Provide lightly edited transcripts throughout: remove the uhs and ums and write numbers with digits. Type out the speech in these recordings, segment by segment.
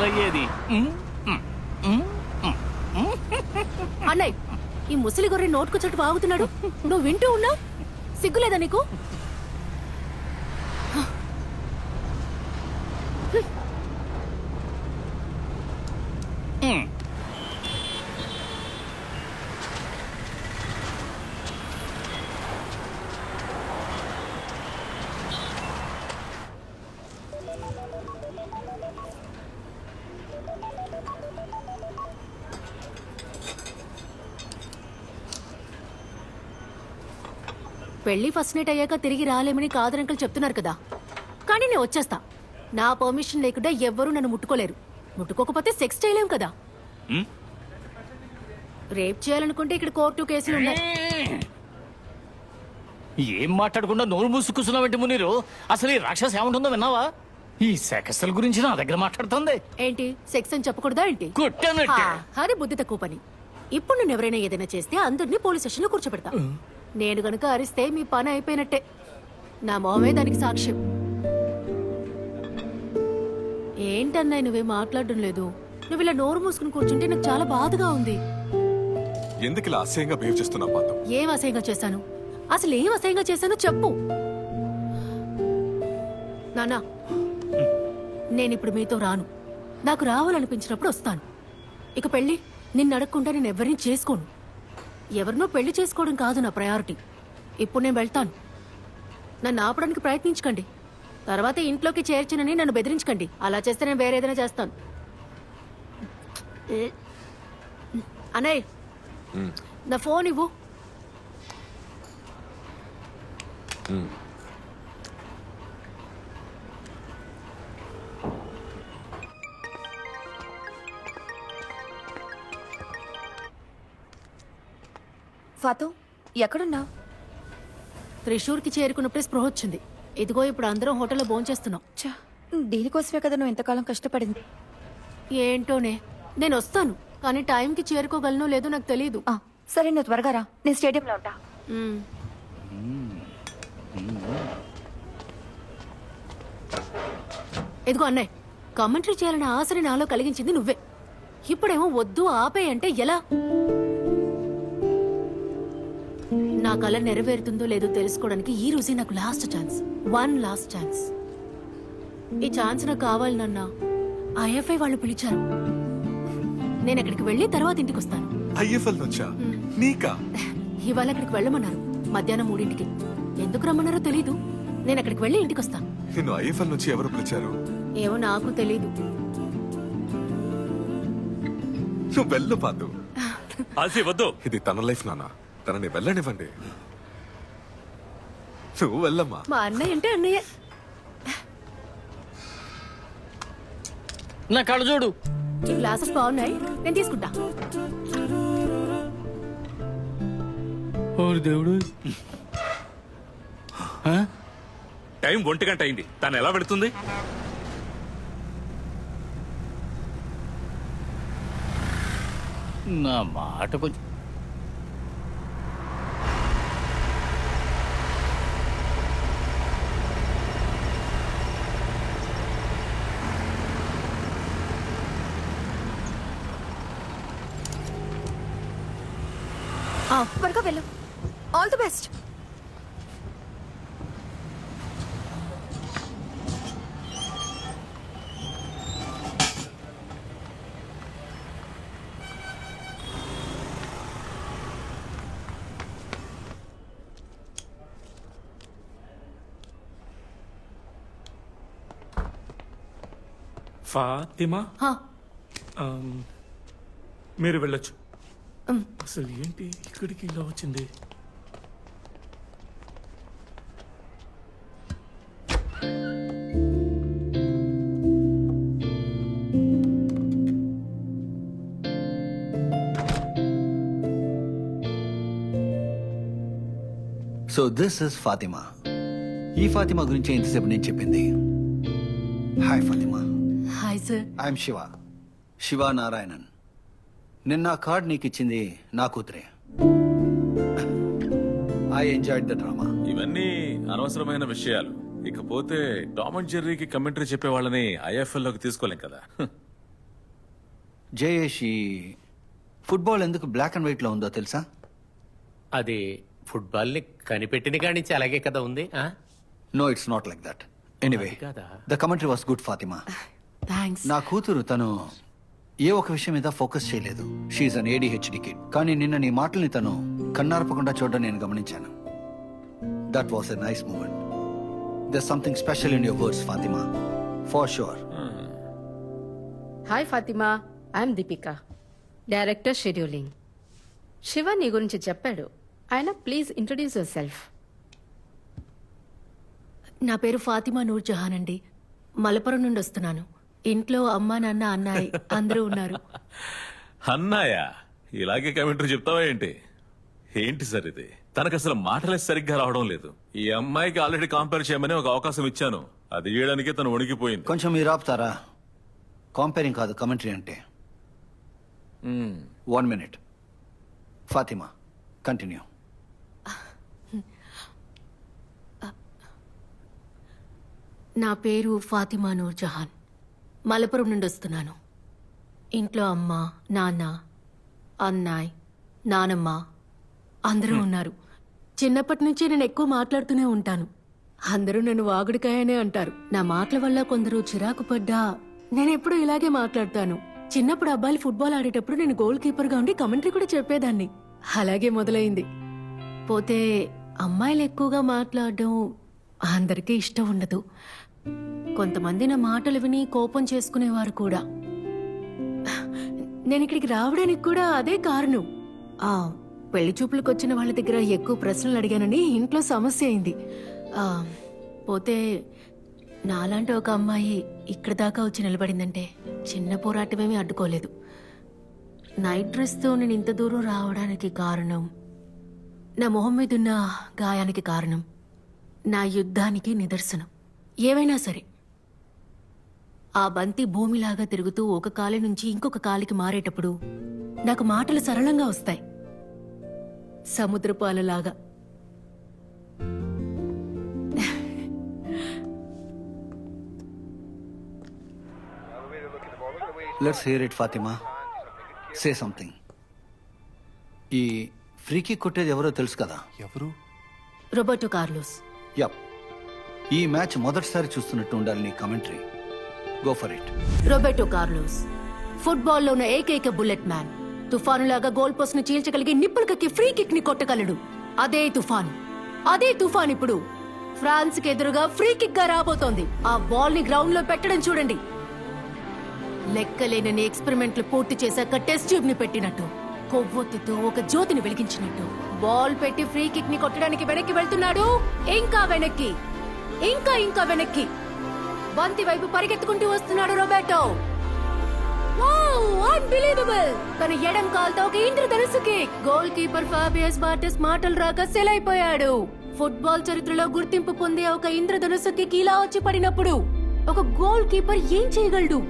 అయ్యేది. అన్నయ్య, ఈ ముసలి గొర్రె నోటుకొచ్చట్టు వాగుతున్నాడు, నువ్వు వింటూ ఉన్నావు. సిగ్గులేదా నీకు? పెళ్లి ఫస్ట్ నైట్ అయ్యాక తిరిగి రాలేమని కాదరంకలు చెప్తున్నారు కదా, కానీ నేను వచ్చేస్తా. నా పర్మిషన్ లేకుండా ఎవ్వరూ నన్ను ముట్టుకోలేరు. ముట్టుకోకపోతే సెక్స్ చేయలేం కదా. రేప్ చేయాలనుకుంటే ఇక్కడ కోర్టు కేసులు ఉన్నాయి. ఏం మాట్లాడకుండా నోరు మూసుకున్నావేంటి మునీరు? అసలు ఈ రాక్షస ఏముంటుందో విన్నావా? ఈ సెకస్ల గురించి నా దగ్గర మాట్లాడుతుంది ఏంటి? సెక్స్ అని చెప్పకూడదా ఏంటి? అరే బుద్ధి తక్కువ పని. ఇప్పుడు నేను ఎవరైనా ఏదైనా చేస్తే అందరినీ పోలీస్ స్టేషన్ లో కూర్చోబెడతా. నేను గనుక అరిస్తే మీ పని అయిపోయినట్టే. నా మొహమే దానికి సాక్ష్యం. ఏంటన్నాయి నువ్వేం మాట్లాడడం లేదు? నువ్వు ఇలా నోరు మూసుకుని కూర్చుంటే నాకు చాలా బాధగా ఉంది. ఎందుకు ఇలా అసహ్యంగా బిహేవ్ చేస్తున్నావు పార్థు? ఏం అసహ్యంగా చేశాను? అసలు ఏం అసహ్యంగా చేశానో చెప్పు. నానా, నేనిప్పుడు మీతో రాను. నాకు రావాలనిపించినప్పుడు వస్తాను. ఇక పెళ్లి నిన్ను అడగకుండా నేను ఎవరిని చేసుకోను. ఎవరినో పెళ్లి చేసుకోవడం కాదు నా ప్రయారిటీ. ఇప్పుడు నేను వెళ్తాను. నన్ను ఆపడానికి ప్రయత్నించకండి. తర్వాత ఇంట్లోకి చేర్చినని నన్ను బెదిరించకండి. అలా చేస్తే నేను వేరే ఏదైనా చేస్తాను. అన్నయ్య, నా ఫోన్ ఇవ్వు. ఫాతు, ఎక్కడున్నావు? త్రిశూర్కి చేరుకున్నప్పుడే స్పృహ వచ్చింది. ఇదిగో ఇప్పుడు అందరం హోటల్లో భోంచేస్తున్నాం. దీనికోసమే కదా నువ్వు ఎంతకాలం కష్టపడింది. ఏంటోనే, నేను వస్తాను, కానీ టైంకి చేరుకోగలనో లేదో నాకు తెలియదు. సరే, నువ్వు త్వరగా రా. నేను స్టేడియంలో ఉంటా. ఇదిగో అన్నయ్య, కామెంటరీ చేయాలనే ఆశని నాలో కలిగించింది నువ్వే. ఇప్పుడేమో వద్దు ఆపే అంటే ఎలా? నా కళ నెరవేరుతుందో లేదో తెలుసుకోవడానికి ఈ రోజే నాకు last chance. One last chance. ఈ ఛాన్స్ నాకు కావాలి నాన్న. ఐఎఫ్ఐ వాళ్ళు పిలిచారు. నేను అక్కడికి వెళ్ళి తర్వాత ఇంటికి వస్తాను. ఐఎఫ్ఎల్ నుంచా? నీకా? ఇవాళ అక్కడికి వెళ్ళమన్నారు, మధ్యాహ్నం 3ంటికి. ఎందుకు రమ్మన్నారో తెలీదు. నేను అక్కడికి వెళ్ళి ఇంటికి వస్తాను. నిన్ను ఐఎఫ్ఎల్ నుంచి ఎవరు పిలిచారు? ఏమో నాకు తెలీదు. నువ్వు వెళ్ళు పార్థు. వద్దు. ఇది తన లైఫ్ నాన్న, తనని వెళ్ళనివ్వండి. నువ్వు వెళ్ళమ్మా. మా అన్నయ్య అంటే అన్నయ్య. నా కళ్ళ చూడు. ఈ గ్లాసెస్ బాగున్నాయి, నేను తీసుకుంటా. దేవుడు, టైం 1 గంట అయింది. తను ఎలా పెడుతుంది? నా మాట కొంచెం త్వరగా వెళ్ళు. All the best. ఫాతిమా, హా, మీరు వెళ్ళొచ్చు. అసలు ఏంటి ఇక్కడికి ఇలా వచ్చింది? So this is Fatima. ఈ ఫాతిమా గురించి ఎంతసేపు నేను చెప్పింది. Hi Fatima. Hi sir. I'm Shiva, Shiva Narayanan. నిన్న కార్డ్ నీకు ఇచ్చింది నా కూతురే. I enjoyed the drama. ఇవన్నీ అనవసరమైన విషయాలు. ఇకపోతే టామ్ అండ్ జెర్రీకి కమెంటరీ చెప్పే వాళ్ళని ఐఎఫ్ఎల్ లోకి తీసుకోలేం కదా. జయేష్ ఈ ఫుట్బాల్ ఎందుకు బ్లాక్ అండ్ వైట్లో ఉందో తెలుసా? అది ఫుట్బాల్ని కనిపెట్టిన కాడి నుంచి అలాగే కదా ఉంది. No, it's not like that. Anyway, అది కాదా? The commentary was good Fatima. Thanks. నా కూతురు తను ఏ ఒక విషయం మీద ఫోకస్ చేయలేదు. She's an ADHD kid. కానీ నిన్న నీ మాటల్ని తను కన్నార్పకుండా చూడడం నేను గమనించాను. That was a nice moment. There something special in your words Fatima, for sure. Hi Fatima, I'm Deepika, director scheduling. Shiva నీ గురించి చెప్పాడు. ఆయన ప్లీజ్ ఇంట్రడ్యూస్ యువర్ సెల్ఫ్. నా పేరు ఫాతిమా నూర్ జహాన్ అండి. మలపురం నుండి వస్తున్నాను. ఇంట్లో అమ్మా నాన్న అన్నాయి అందరూ ఉన్నారు. అన్నాయ ఇలాగే కమెంటరీ చెప్తావా ఏంటి? ఏంటి సార్ ఇది? తనకు అసలు మాటలే సరిగ్గా రావడం లేదు. ఈ అమ్మాయికి ఆల్రెడీ కంపేర్ చేయమని ఒక అవకాశం ఇచ్చాను. అది చేయడానికే తను వణికిపోయింది. కొంచెం మీరు ఆపుతారా? కాంపేరింగ్ కాదు కమెంటరీ అంటే. 1 minute. ఫాతిమా, కంటిన్యూ. నా పేరు ఫాతిమా నూర్ జహాన్. మలపురం నుండి వస్తున్నాను. ఇంట్లో అమ్మ నాన్న అన్నాయ్ నానమ్మ అందరూ ఉన్నారు. చిన్నప్పటి నుంచి నేను ఎక్కువ మాట్లాడుతూనే ఉంటాను. అందరూ నన్ను వాగుడికాయనే అంటారు. నా మాటల వల్ల కొందరు చిరాకు పడ్డా నేను ఎప్పుడూ ఇలాగే మాట్లాడతాను. చిన్నప్పుడు అబ్బాయిలు ఫుట్బాల్ ఆడేటప్పుడు నేను గోల్ కీపర్గా ఉండి కమెంటరీ కూడా చెప్పేదాన్ని. అలాగే మొదలైంది. పోతే అమ్మాయిలు ఎక్కువగా మాట్లాడడం అందరికీ ఇష్టం ఉండదు. కొంతమంది నా మాటలు విని కోపం చేసుకునేవారు కూడా. నేను ఇక్కడికి రావడానికి కూడా అదే కారణం. పెళ్లి చూపులకు వచ్చిన వాళ్ళ దగ్గర ఎక్కువ ప్రశ్నలు అడిగానని ఇంట్లో సమస్య అయింది. పోతే నాలాంటి ఒక అమ్మాయి ఇక్కడ దాకా వచ్చి నిలబడిందంటే చిన్న పోరాటమేమీ అడ్డుకోలేదు. నైట్ డ్రెస్తో నేను ఇంత దూరం రావడానికి కారణం, నా మొహం మీద ఉన్న గాయానికి కారణం, నా యుద్ధానికి నిదర్శనం. ఏవైనా సరే ఆ బంతి భూమిలాగా తిరుగుతూ ఒక కాలి నుంచి ఇంకొక కాలికి మారేటప్పుడు నాకు మాటలు సరళంగా వస్తాయి, సముద్రపు అలలాగా. Let's hear it Fatima. Say something. ఈ ఫ్రీకి కొట్టేది ఎవరో తెలుసు కదా? ఎవరు? Roberto Carlos. యప్. ఈ మ్యాచ్ మొదటిసారి చూస్తున్నట్టు ఉండాలి నీ commentary. Go for it. Roberto Carlos ఫుట్బాల్లో ఉన్న ఏకైక బుల్లెట్ మ్యాన్. తుఫానులాగా గోల్ పోస్ట్ ని చీల్చగలిగి నిప్పులు కక్కి ఫ్రీ కిక్ ని కొట్టగలడు. అదే తుఫాన్ ఇప్పుడు ఫ్రాన్స్ కి ఎదురుగా ఫ్రీ కిక్ గా రాబోతోంది. ఆ బాల్ ని గ్రౌండ్ లో పెట్టడం చూడండి. లెక్కలేనని ఎక్స్పెరిమెంట్లు పూర్తి చేశాక టెస్ట్ ట్యూబ్ ని పెట్టినట్టు, కొవ్వొత్తితో ఒక జ్యోతిని వెలిగించినట్టు బాల్ పెట్టి ఫ్రీ కిక్ ని కొట్టడానికి వెనక్కి వెళ్తున్నాడు. ఇంకా వెనక్కి, ఇంకా వెనక్కి, బంతి వైపు పరిగెత్తుకుంటూ వస్తున్నాడు రోబర్టో. అన్బిలీవబుల్! తన ఎడం కాల్తో ఒక ఇంద్రధనుస్సు కిక్. గోల్ కీపర్ ఫాబియస్ బార్టెస్ మాటలు రాక సెల్ అయిపోయాడు. ఫుట్బాల్ చరిత్రలో గుర్తింపు పొందే ఒక ఇంద్రధనుస్సు కిక్ ఇలా వచ్చి పడినప్పుడు ఒక గోల్ కీపర్ ఏం చేయగలడు?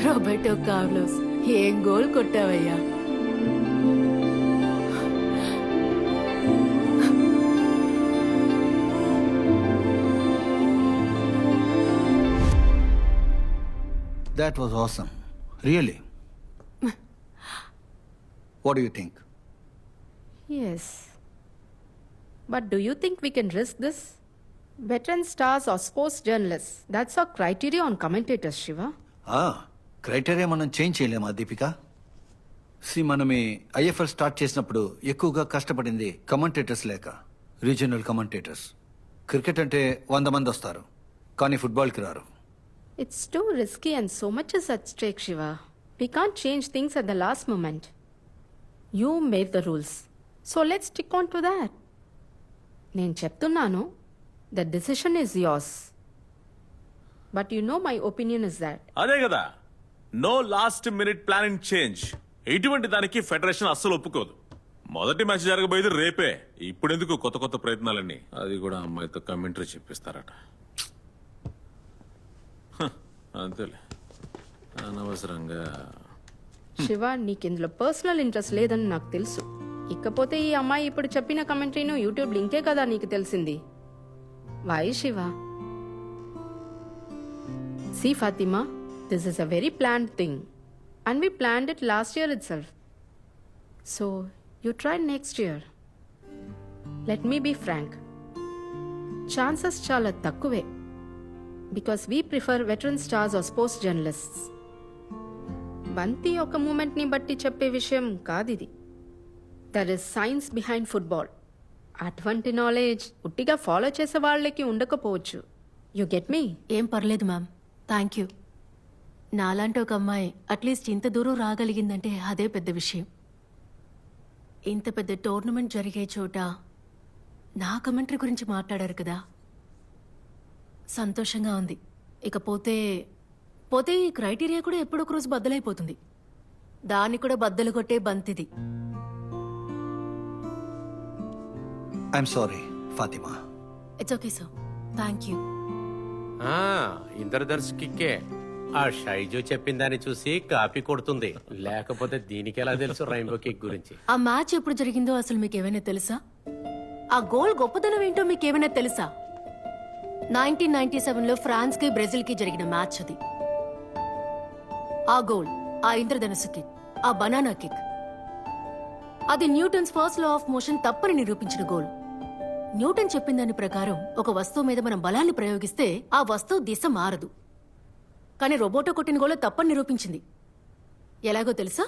రోబర్టో కార్లోస్, ఏం goal కొట్టావయ్యా! That was awesome. Really. What do you think? Yes. But do you think we can risk this? Veteran stars or sports journalists, that's our criteria on commentators, Shiva. Criteria మనం change చేయలేమా దీపిక? మనం ఈ IFL start చేసినప్పుడు ఎక్కువగా కష్టపడింది commentators లేక regional commentators. Cricket అంటే 100 మంది వస్తారు, కానీ ఫుట్బాల్కి రారు. It's too risky and so much is at stake, Shiva. We can't change things at the last moment. You made the rules. So let's stick on to that. నేను చెప్తున్నాను, the decision is yours. But you know my opinion is that. అదే కదా, no last minute planning change. ఇటువంటి దానికి federation అస్సలు ఒప్పుకోదు. మొదటి match జరగబోయేది రేపే. ఇప్పుడు ఎందుకు కొత్త కొత్త ప్రయత్నాలన్నీ? అది కూడా అమ్మాయితో కమెంటరీ చెప్పిస్తారట. అంతేలే, అనవసరంగా. శివ, నీకు ఇందులో పర్సనల్ ఇంట్రెస్ట్ లేదని నాకు తెలుసు. ఇకపోతే ఈ అమ్మాయి ఇప్పుడు చెప్పిన కమెంటరీను యూట్యూబ్ లింకే కదా నీకు తెలిసింది. Why Shiva? See Fatima, This is a very planned thing. And we planned it last year itself. So, you try next year. Let me be frank. Chances chala takkuve. Because we prefer veteran stars or sports journalists. బంతి ఒక మూమెంట్ని బట్టి చెప్పే విషయం కాదిది. There is science behind football. అటువంటి knowledge ఉట్టిగా follow చేసే వాళ్ళకి ఉండకపోవచ్చు. You get me? ఏం పర్లేదు మ్యామ్, థ్యాంక్ యూ. నాలాంటి ఒక అమ్మాయి అట్లీస్ట్ ఇంత దూరం రాగలిగిందంటే అదే పెద్ద విషయం. ఇంత పెద్ద టోర్నమెంట్ జరిగే చోట నా కమెంటరీ గురించి మాట్లాడారు కదా, సంతోషంగా ఉంది. ఇకపోతే ఈ క్రైటీరియా కూడా ఎప్పుడొక రోజు బద్దలైపోతుంది. దాన్ని కూడా బద్దలు కొట్టే బంతిది. I'm sorry Fatima. It's okay sir, thank you. ఇంద్రదర్శికే ఆ షైజు చెప్పిన దాన్ని చూసి కాపీ కొడుతుంది. లేకపోతే దీనికి ఎలా తెలుసు రైన్బో కేక్ గురించి? ఆ మ్యాచ్ ఎప్పుడు జరిగిందో అసలు మీకేమైనా తెలుసా? ఆ గోల్ గొప్పదనం ఏంటో మీకేమైనా తెలుసా? 1997లో ఫ్రాన్స్ కి బ్రెజిల్ కి జరిగిన మ్యాచ్ అది. ఆ గోల్, ఆ ఇంద్రధనుసు కిక్, ఆ బనానా కిక్, అది Newton's first law of motion తప్పని నిరూపించిన గోల్. న్యూటన్ చెప్పిన దాని ప్రకారం ఒక వస్తువు మీద మనం బలాన్ని ప్రయోగిస్తే ఆ వస్తువు దిశ మారదు. కానీ రోబోటో కొట్టిన గోల్ తప్పని నిరూపించింది. ఎలాగో తెలుసా?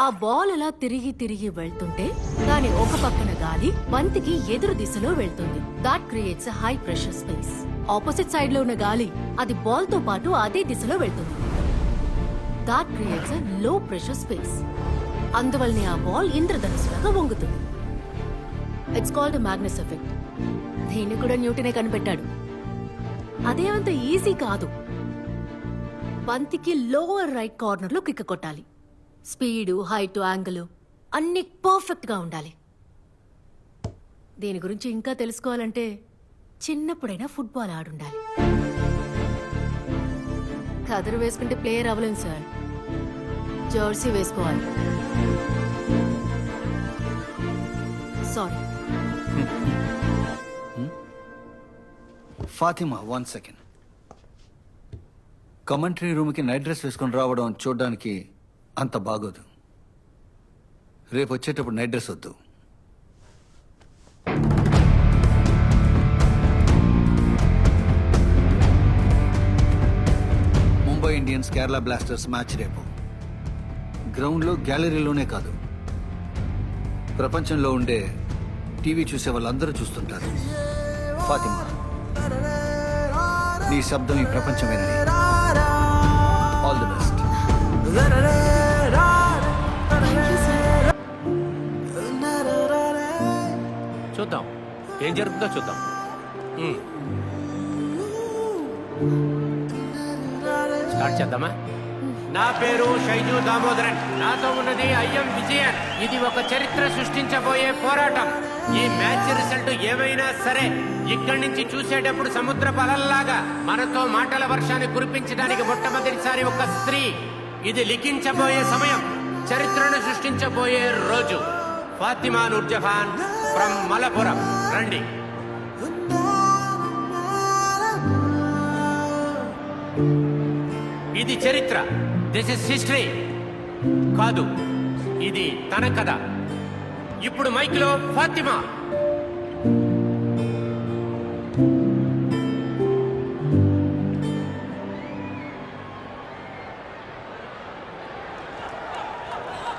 ఆ బాల్ అలా తిరిగి తిరిగి వెళ్తుంటే దాని ఒక పక్కన గాలి బంతికి ఎదురు దిశలో వెళ్తుంది. That creates high pressure space. Opposite side లో ఉన్న గాలి అది బాల్ తో పాటు అదే దిశలో వెళ్తుంది. That creates low pressure space. అందువల్లనే ఆ బాల్ ఇంద్రధనుసులాగా వంగుతుంది. It's called Magnus effect. దీన్ని కూడా న్యూటనే కనిపెట్టాడు. అదేమంత ఈజీ కాదు. బంతికి లోవర్ రైట్ కార్నర్ లో కిక్ కొట్టాలి. స్పీడు, హైట్, యాంగిల్ అన్ని పర్ఫెక్ట్ గా ఉండాలి. దీని గురించి ఇంకా తెలుసుకోవాలంటే చిన్నప్పుడైనా ఫుట్బాల్ ఆడుండాలి. కదరు వేసుకుంటే ప్లేయర్ అవ్వలేం సార్, జెర్సీ వేసుకోవాలి. సారీ. ఫాతిమా, 1 సెకండ్. కమెంటరీ రూమ్కి నైట్ డ్రెస్ వేసుకొని రావడం చూడడానికి అంత బాగోదు. రేపు వచ్చేటప్పుడు నైట్ డ్రెస్ వద్దు. Mumbai Indians Kerala blasters match రేపు. గ్రౌండ్లో, గ్యాలరీలోనే కాదు, ప్రపంచంలో ఉండే టీవీ చూసే వాళ్ళందరూ చూస్తుంటారు. ఫాతిమా, నీ శబ్దం ఈ ప్రపంచం వినని. All the best. చూద్దాం ఏం జరుగుతుందో చూద్దాం. స్టార్ట్ చేద్దామా? నా పేరు షైజు దామోదరన్. నాతో ఉన్నది అయ్యం విజయన్. ఇది ఒక చరిత్ర సృష్టించబోయే పోరాటం. ఈ మ్యాచ్ రిజల్ట్ ఏమైనా సరే ఇక్కడి నుంచి చూసేటప్పుడు సముద్ర పలల్లాగా మనతో మాటల వర్షాన్ని కురిపించడానికి మొట్టమొదటిసారి ఒక స్త్రీ. ఇది లిఖించబోయే సమయం, చరిత్రను సృష్టించబోయే రోజు. ఫాతిమా నూర్జహాన్ ఫ్రమ్ మలపురం. రండి. ఇది చరిత్ర. This is history. కాదు, ఇది తన కథ. ఇప్పుడు మైక్ లో ఫాతిమా.